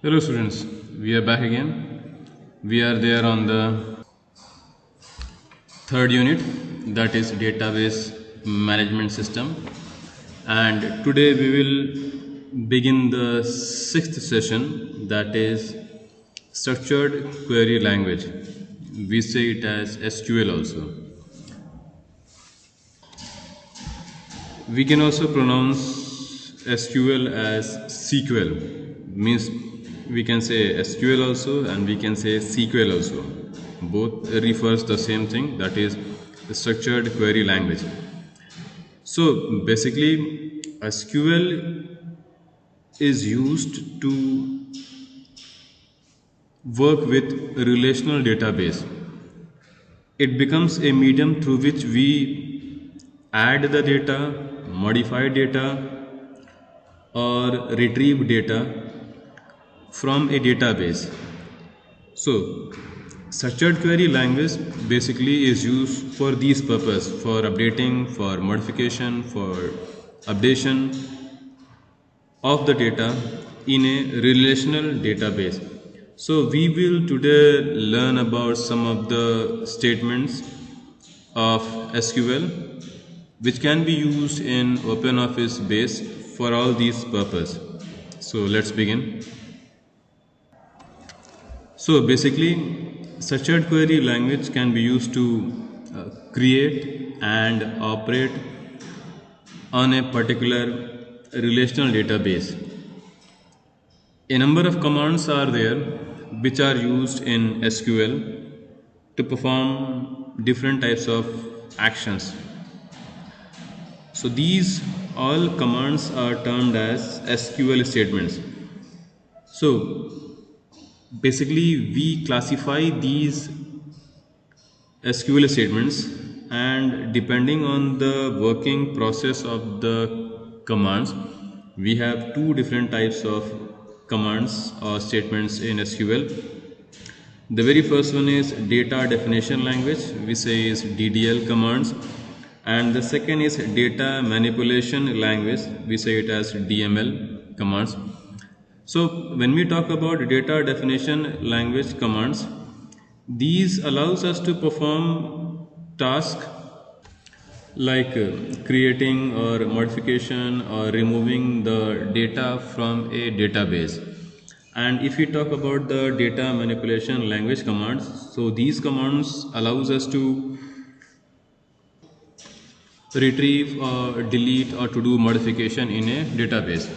Hello students, we are back again. We are there on the third unit, that is database management system, and today we will begin the sixth session, that is structured query language. We say it as SQL also. We can also pronounce SQL as SQL, means we can say SQL also and we can say SQL also. Both refers the same thing, that is the structured query language. So basically SQL is used to work with relational database. It becomes a medium through which we add the data, modify data, or retrieve data from a database. So structured query language basically is used for these purpose, for updating, for modification, for updation of the data in a relational database. So we will today learn about some of the statements of SQL which can be used in OpenOffice base for all these purposes. So let's begin. So basically structured query language can be used to create and operate on a particular relational database. A number of commands are there which are used in SQL to perform different types of actions. So these all commands are termed as SQL statements. So basically we classify these SQL statements, and depending on the working process of the commands, we have two different types of commands or statements in SQL. The very first one is data definition language, we say is DDL commands, and the second is data manipulation language, we say it as DML commands. So when we talk about data definition language commands, these allows us to perform tasks like creating or modification or removing the data from a database. And if we talk about the data manipulation language commands, so these commands allows us to retrieve or delete or to do modification in a database.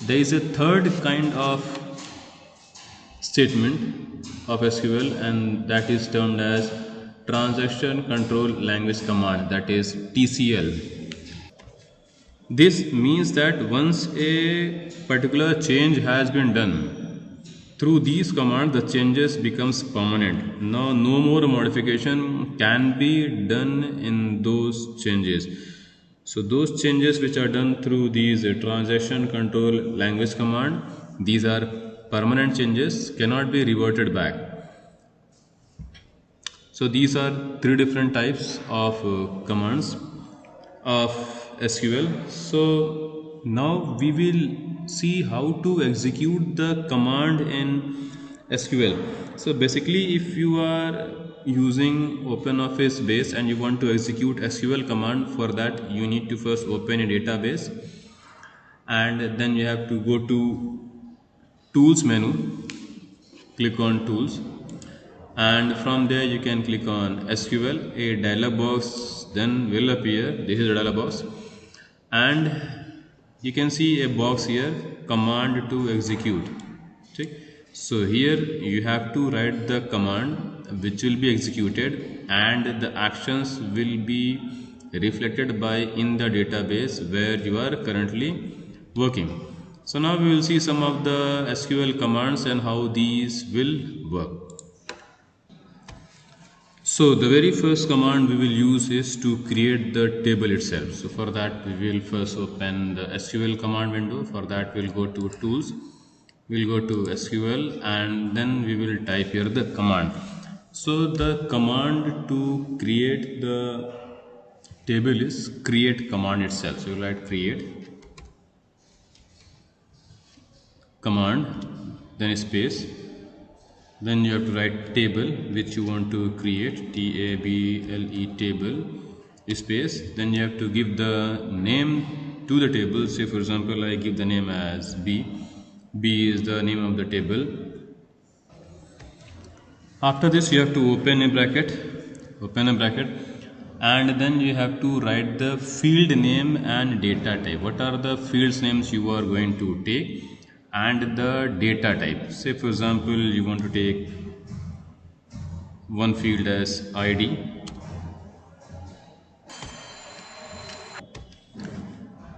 There is a third kind of statement of SQL, and that is termed as transaction control language command, that is TCL. This means that once a particular change has been done through these commands, the changes becomes permanent. Now no more modification can be done in those changes. So those changes which are done through these transaction control language command, these are permanent changes, cannot be reverted back. So these are three different types of commands of SQL. So now we will see how to execute the command in SQL. So basically if you are using OpenOffice base and you want to execute SQL command, for that you need to first open a database, and then you have to go to tools menu, click on tools, and from there you can click on SQL. A dialog box then will appear. This is a dialog box, and you can see a box here, command to execute. Okay. So here you have to write the command which will be executed, and the actions will be reflected by in the database where you are currently working. So now we will see some of the SQL commands and how these will work. So the very first command we will use is to create the table itself. So for that we will first open the SQL command window. For that we'll go to tools, we'll go to SQL, and then we will type here the command. So the command to create the table is create command itself. So you write create command, then space, then you have to write table which you want to create, table, table, space, then you have to give the name to the table. Say for example I give the name as b is the name of the table. After this you have to open a bracket, and then you have to write the field name and data type. What are the fields names you are going to take and the data type. Say for example you want to take one field as ID.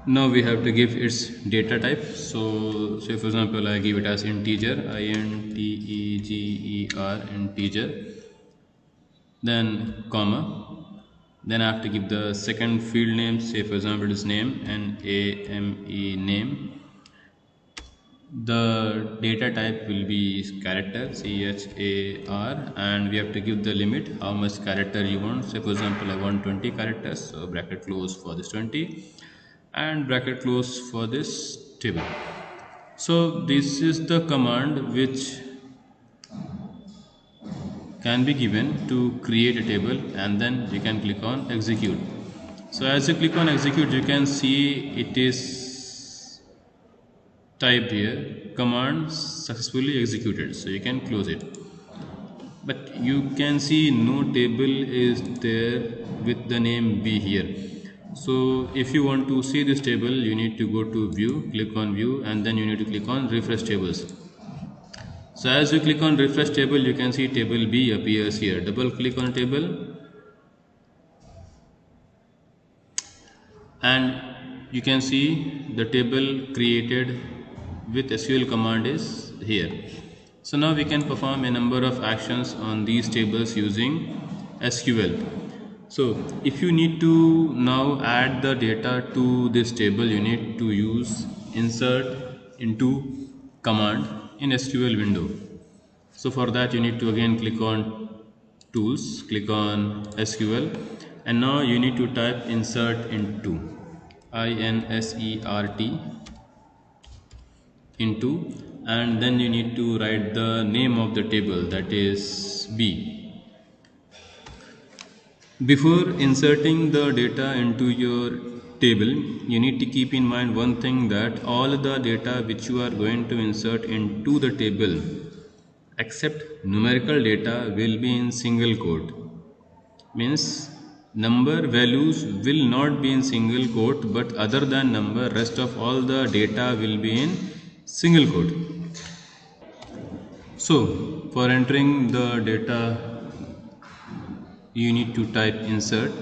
Now we have to give its data type. So say for example I give it as integer, integer, integer, then comma, then I have to give the second field name. Say for example it is name, name, name. The data type will be character, char, and we have to give the limit how much character you want. Say for example I want 20 characters, so bracket close for this 20 and bracket close for this table. So this is the command which can be given to create a table, and then you can click on execute. So as you click on execute you can see it is typed here, command successfully executed, so you can close it. But you can see no table is there with the name B here. So if you want to see this table you need to go to view, click on view, and then you need to click on refresh tables. So as you click on refresh table you can see table B appears here. Double click on table and you can see the table created with SQL command is here. So now we can perform a number of actions on these tables using SQL. So if you need to now add the data to this table you need to use insert into command in SQL window. So for that you need to again click on tools, click on SQL, and now you need to type insert into, insert into, and then you need to write the name of the table, that is B. Before inserting the data into your table you need to keep in mind one thing, that all the data which you are going to insert into the table except numerical data will be in single quote. Means number values will not be in single quote, but other than number rest of all the data will be in single quote. So for entering the data you need to type insert,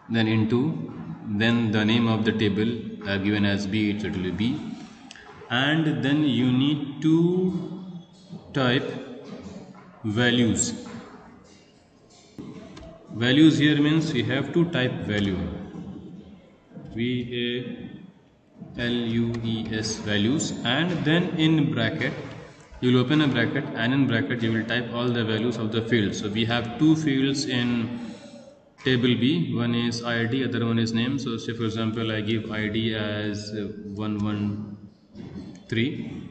then into, then the name of the table given as B, it will be B, and then you need to type values. Values here means you have to type value, VALUES, values, and then in bracket you will open a bracket, and in bracket you will type all the values of the field. So we have two fields in table B, one is ID, other one is name. So say for example I give ID as 113,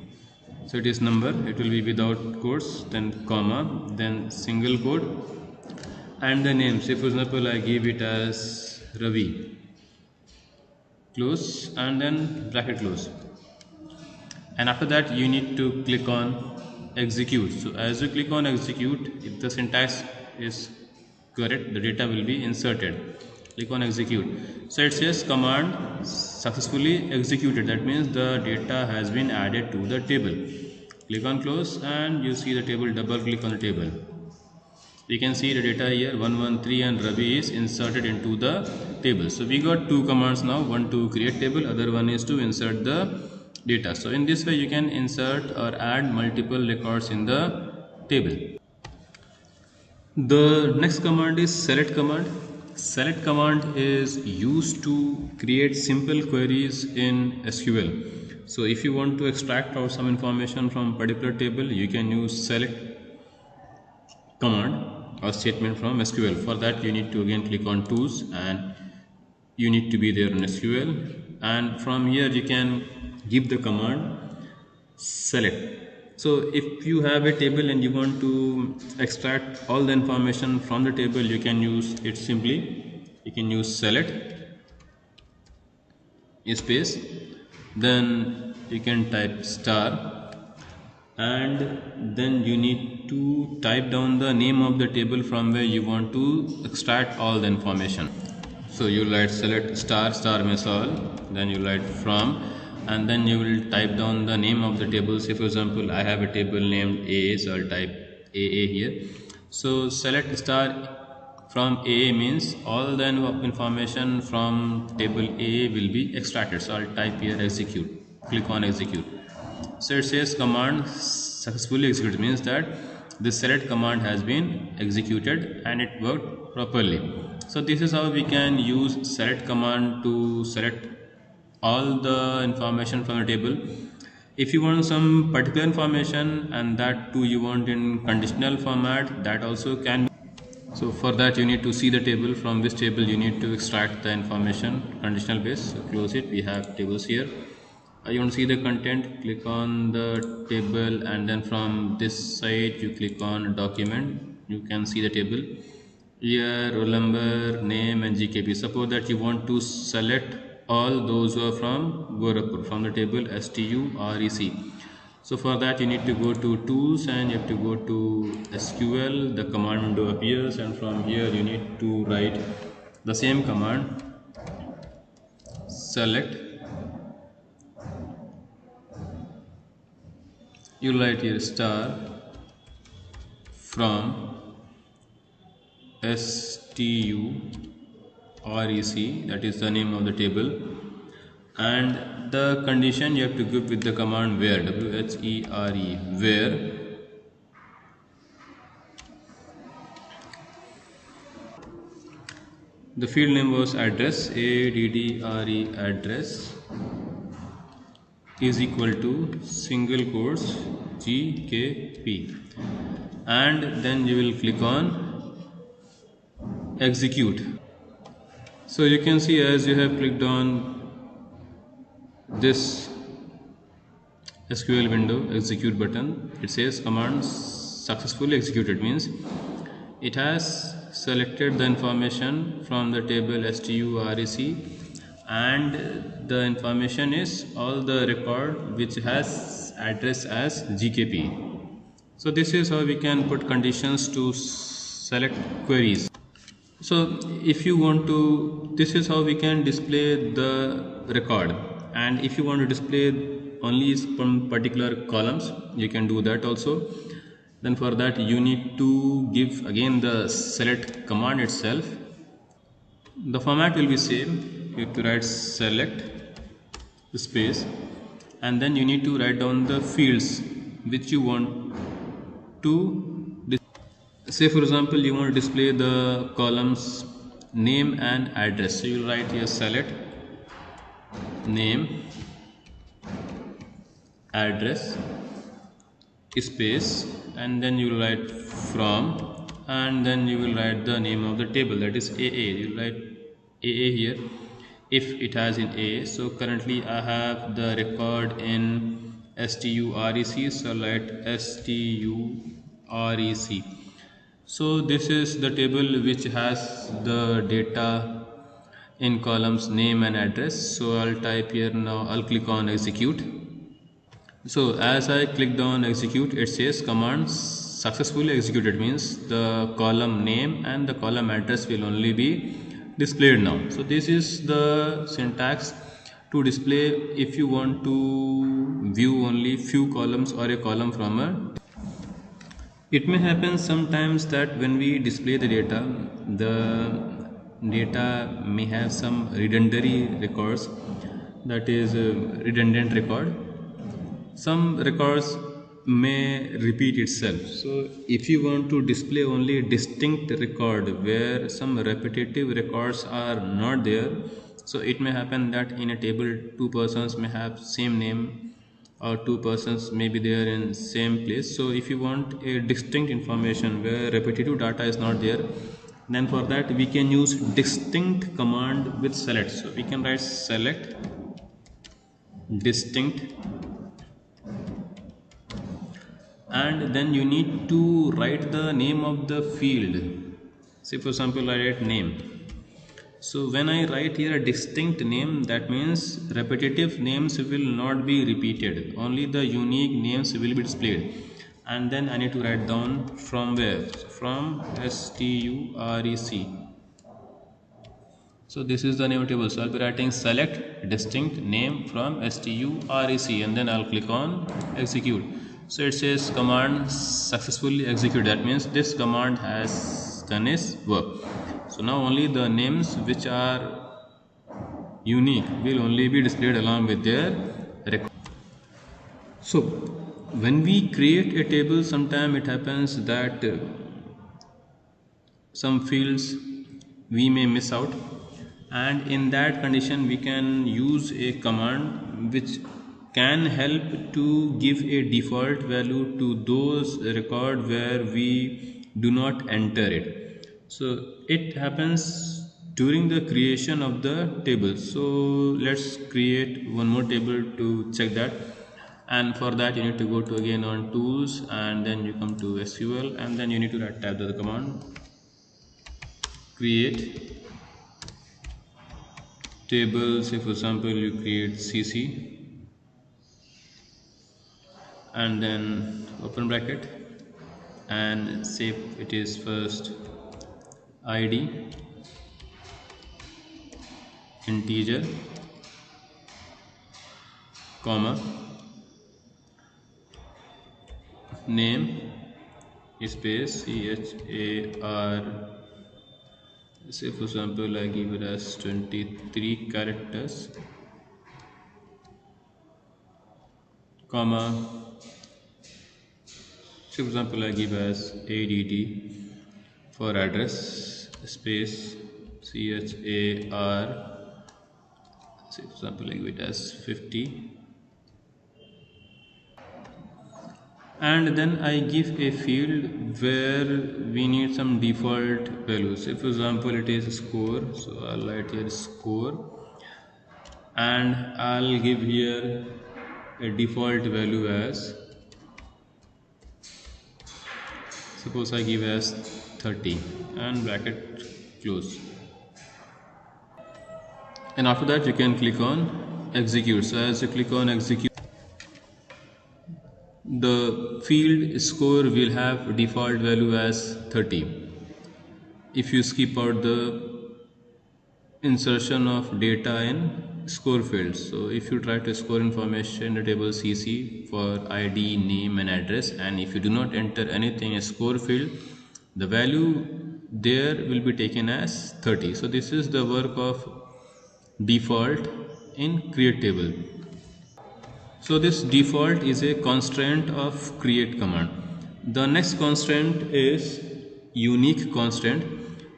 so it is number, it will be without quotes, then comma, then single quote, and the name, say for example I give it as Ravi, close, and then bracket close. And after that you need to click on execute. So as you click on execute, if the syntax is correct the data will be inserted. Click on execute. So it says command successfully executed, that means the data has been added to the table. Click on close and you see the table. Double click on the table, you can see the data here 113 and Ravi is inserted into the table. So we got two commands now, one to create table, other one is to insert the data. So in this way you can insert or add multiple records in the table. The next command is select command. Select command is used to create simple queries in SQL. So if you want to extract out some information from particular table you can use select command or statement from SQL. For that you need to again click on tools and you need to be there in SQL, and from here you can give the command select. So if you have a table and you want to extract all the information from the table, you can use it simply. You can use select space, then you can type star, and then you need to type down the name of the table from where you want to extract all the information. So you write select star star misal, then you write from, and then you will type down the name of the table. Say for example I have a table named AA, so I'll type AA here. So select star from AA means all the information from table AA will be extracted. So I'll type here execute, click on execute. So it says command successfully executed, means that this select command has been executed and it worked properly. So this is how we can use select command to select all the information from the table. If you want some particular information and that too you want in conditional format, that also can be. So for that you need to see the table, from which table you need to extract the information conditional base. So close it, we have tables here. You want to see the content, click on the table, and then from this side you click on document. You can see the table here, roll number, name and GKP. Suppose that you want to select all those who are from Gorakhpur from the table STUREC. So for that you need to go to tools and you have to go to SQL. The command window appears, and from here you need to write the same command, select. You write here star from STUREC, that is the name of the table, and the condition you have to give with the command where, WHERE, where the field name was address, ADDRE address is equal to single quotes GKP, and then you will click on execute. So you can see as you have clicked on this SQL window execute button, it says command successfully executed, means it has selected the information from the table STUREC, and the information is all the record which has address as GKP. So this is how we can put conditions to select queries. So if you want to, this is how we can display the record, and if you want to display only from particular columns, you can do that also. Then for that you need to give again the select command itself. The format will be same. You have to write select space, and then you need to write down the fields which you want to. Say for example you want to display the columns name and address, so you write here select name address space, and then you will write from, and then you will write the name of the table, that is AA. You write AA here if it has in A. So currently I have the record in STUREC, so write STUREC. So this is the table which has the data in columns name and address. So I'll type here now, I'll click on execute. So as I clicked on execute, it says command successfully executed, means the column name and the column address will only be displayed now. So this is the syntax to display if you want to view only few columns or a column from a. It may happen sometimes that when we display the data may have some redundant records, that is redundant record. Some records may repeat itself. So if you want to display only a distinct record where some repetitive records are not there, so it may happen that in a table two persons may have same name, or two persons may be there in same place. So if you want a distinct information where repetitive data is not there, then for that we can use distinct command with select. So we can write select distinct and then you need to write the name of the field. Say for example I write name. So when I write here a distinct name, that means repetitive names will not be repeated, only the unique names will be displayed. And then I need to write down from where, from STUREC. So this is the name table. So I'll be writing select distinct name from STUREC, and then I'll click on execute. So it says command successfully executed. That means this command has done its work. So now only the names which are unique will only be displayed along with their record. So when we create a table, sometime it happens that some fields we may miss out, and in that condition we can use a command which can help to give a default value to those record where we do not enter it. So it happens during the creation of the table. So let's create one more table to check that, and for that you need to go to again on tools, and then you come to SQL, and then you need to type the command create table. Say for example you create CC and then open bracket and say it is first ID integer comma name space CHAR. Say for example I give it as 23 characters comma, say for example I give as ADD for address space CHAR. Say for example I give it as 50, and then I give a field where we need some default values. Say for example it is score, so I'll write here score, and I'll give here a default value as, suppose I give as 30 and bracket close, and after that you can click on execute. So as you click on execute, the field score will have default value as 30 if you skip out the insertion of data in score field. So if you try to score information in the table CC for ID, name and address, and if you do not enter anything in score field, the value there will be taken as 30. So this is the work of default in create table. So this default is a constraint of create command. The next constraint is unique constraint.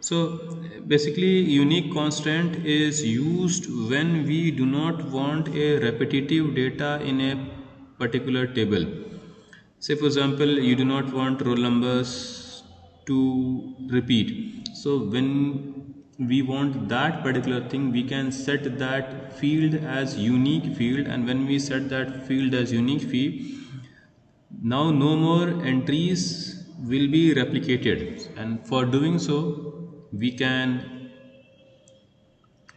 So basically unique constraint is used when we do not want a repetitive data in a particular table. Say for example you do not want roll numbers to repeat. So when we want that particular thing, we can set that field as unique field, and when we set that field as unique field, now no more entries will be replicated, and for doing so we can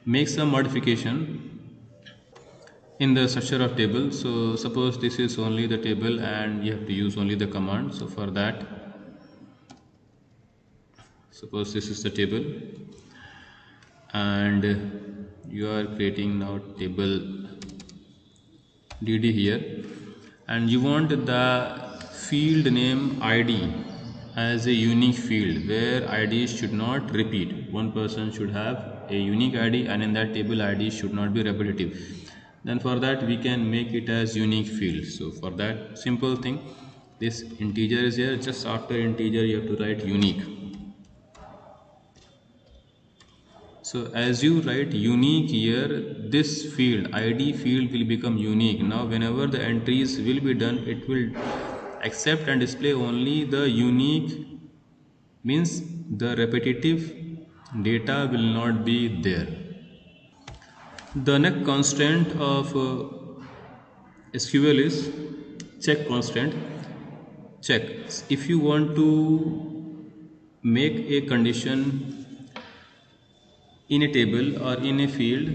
make some modification in the structure of table. So suppose this is only the table and you have to use only the command. So for that, suppose this is the table and you are creating now table dd here, and you want the field name ID as a unique field where IDs should not repeat. One person should have a unique ID, and in that table ID should not be repetitive. Then for that we can make it as unique field. So for that simple thing, this integer is here, just after integer you have to write unique. So as you write unique here, this field ID field will become unique. Now whenever the entries will be done, it will accept and display only the unique, means the repetitive data will not be there. The next constraint of SQL is check constraint. check. If you want to make a condition in a table or in a field,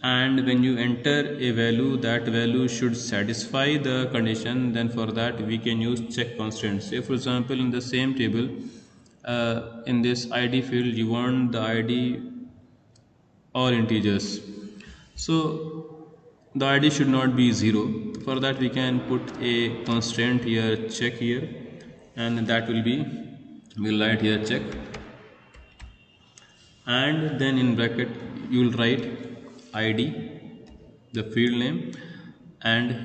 and when you enter a value, that value should satisfy the condition, then for that we can use check constraint. Say for example, in the same table, in this id field, you want the id all integers, so the id should not be 0. For that we can put a constraint here, check here, and that will be, we'll write here check, and then in bracket you will write id, the field name, and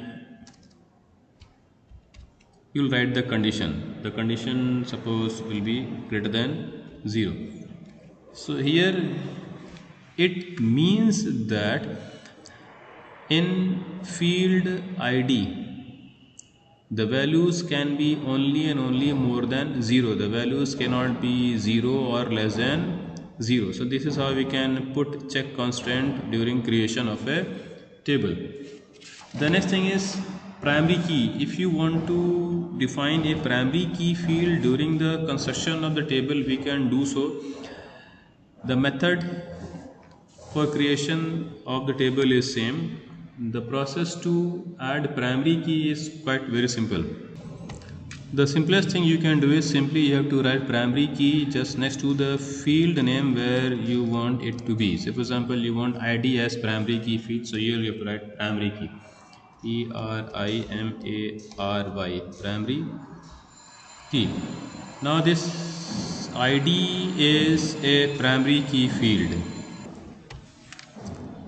you will write the condition. The condition suppose will be greater than 0. So here it means that in field id the values can be only and only more than 0. The values cannot be 0 or less than 0. So this is how we can put check constraint during creation of a table. The next thing is primary key. If you want to define a primary key field during the construction of the table, we can do so. The method for creation of the table is same. The process to add primary key is quite very simple. The simplest thing you can do is simply you have to write primary key just next to the field name where you want it to be. So for example, you want id as primary key field, so here you have to write primary key, primary, primary key. Now this id is a primary key field.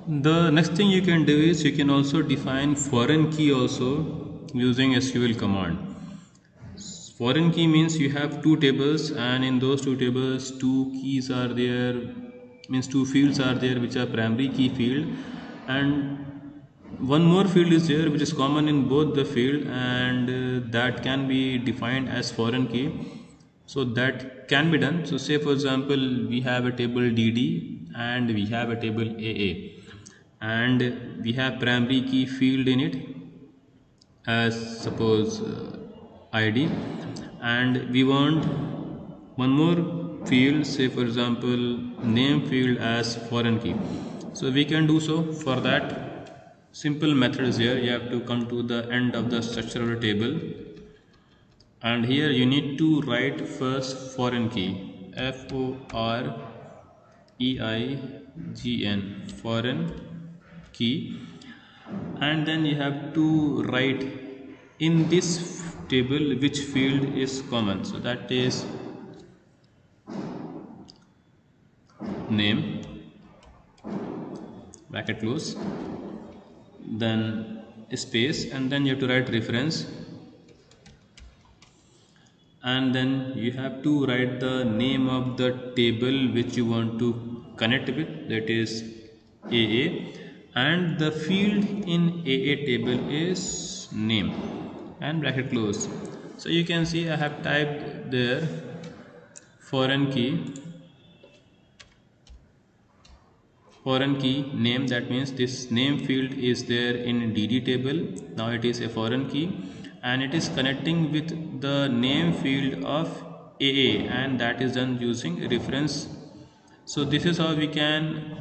The next thing you can do is you can also define foreign key also using SQL command. Foreign key means you have two tables, and in those two tables two keys are there, means two fields are there which are primary key field, and one more field is there which is common in both the field, and that can be defined as foreign key. So that can be done. So say for example, we have a table dd and we have a table aa, and we have primary key field in it as suppose id, and we want one more field, say for example name field, as foreign key. So we can do so. For that, simple method is here. You have to come to the end of the structure of the table, and here you need to write first foreign key, FOREIGN, foreign key, and then you have to write in this table which field is common. So that is name, bracket close, then space, and then you have to write reference, and then you have to write the name of the table which you want to connect with, that is AA, and the field in AA table is name, and bracket close. So you can see I have typed there foreign key name. That means this name field is there in DD table. Now it is a foreign key, and it is connecting with the name field of AA, and that is done using reference. So this is how we can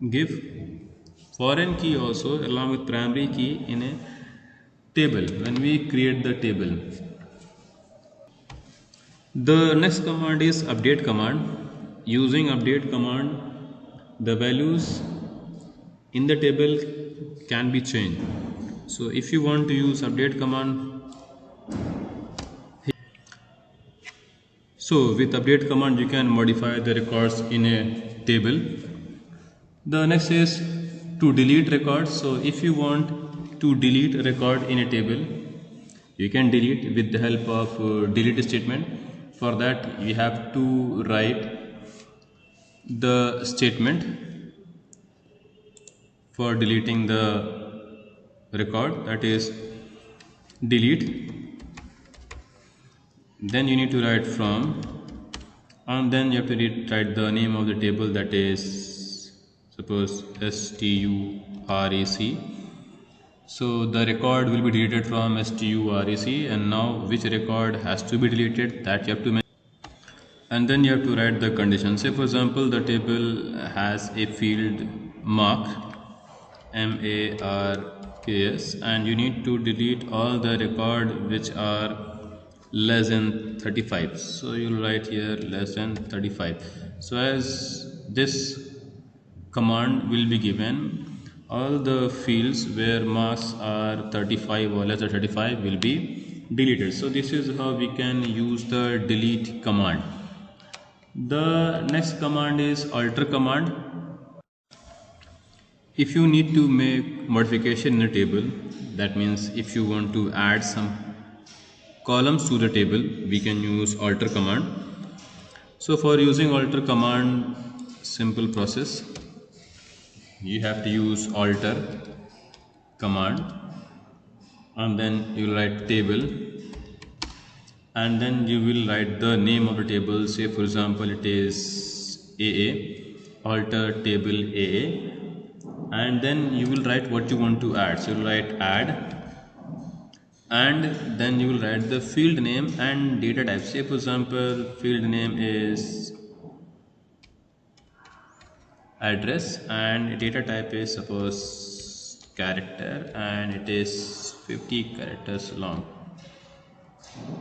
give foreign key also along with primary key in a table when we create the table. The next command is update command. Using update command, the values in the table can be changed. So if you want to use update command, so with update command you can modify the records in a table. The next is to delete records. So if you want to delete a record in a table, you can delete with the help of delete statement. For that you have to write the statement for deleting the record, that is delete. Then you need to write from, and then you have to write the name of the table, that is suppose STURAC. So the record will be deleted from STUREC, and now which record has to be deleted, that you have to mention. And then you have to write the condition. Say for example the table has a field mark, MARKS, and you need to delete all the record which are less than 35. So you'll write here less than 35. So as this command will be given, all the fields where marks are 35 or less than 35 will be deleted. So this is how we can use the delete command. The next command is alter command. If you need to make modification in a table, that means if you want to add some columns to the table, we can use alter command. So for using alter command, simple process, you have to use alter command, and then you will write table, and then you will write the name of the table. Say for example it is AA, alter table AA, and then you will write what you want to add. So you will write add, and then you will write the field name and data type. Say for example field name is address, and data type is suppose character, and it is 50 characters long.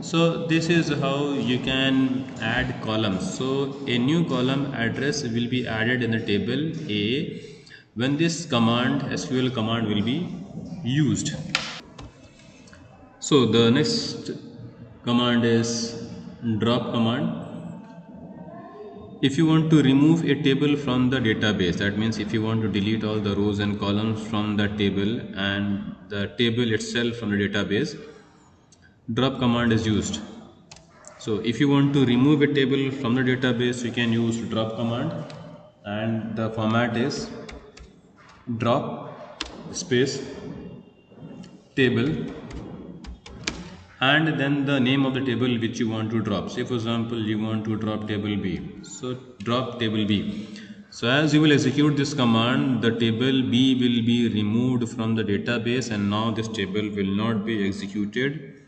So this is how you can add columns. So a new column address will be added in the table A when this command, SQL command, will be used. So the next command is drop command. If you want to remove a table from the database, that means if you want to delete all the rows and columns from the table and the table itself from the database, drop command is used. So if you want to remove a table from the database, you can use drop command, and the format is drop space table, and then the name of the table which you want to drop. Say for example you want to drop table B, so drop table B. So as you will execute this command, the table B will be removed from the database, and now this table will not be executed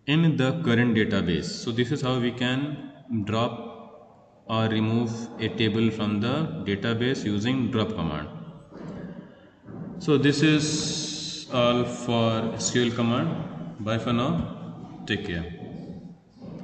in the current database. So this is how we can drop or remove a table from the database using drop command. So this is all for SQL command. Bye for now. Take care.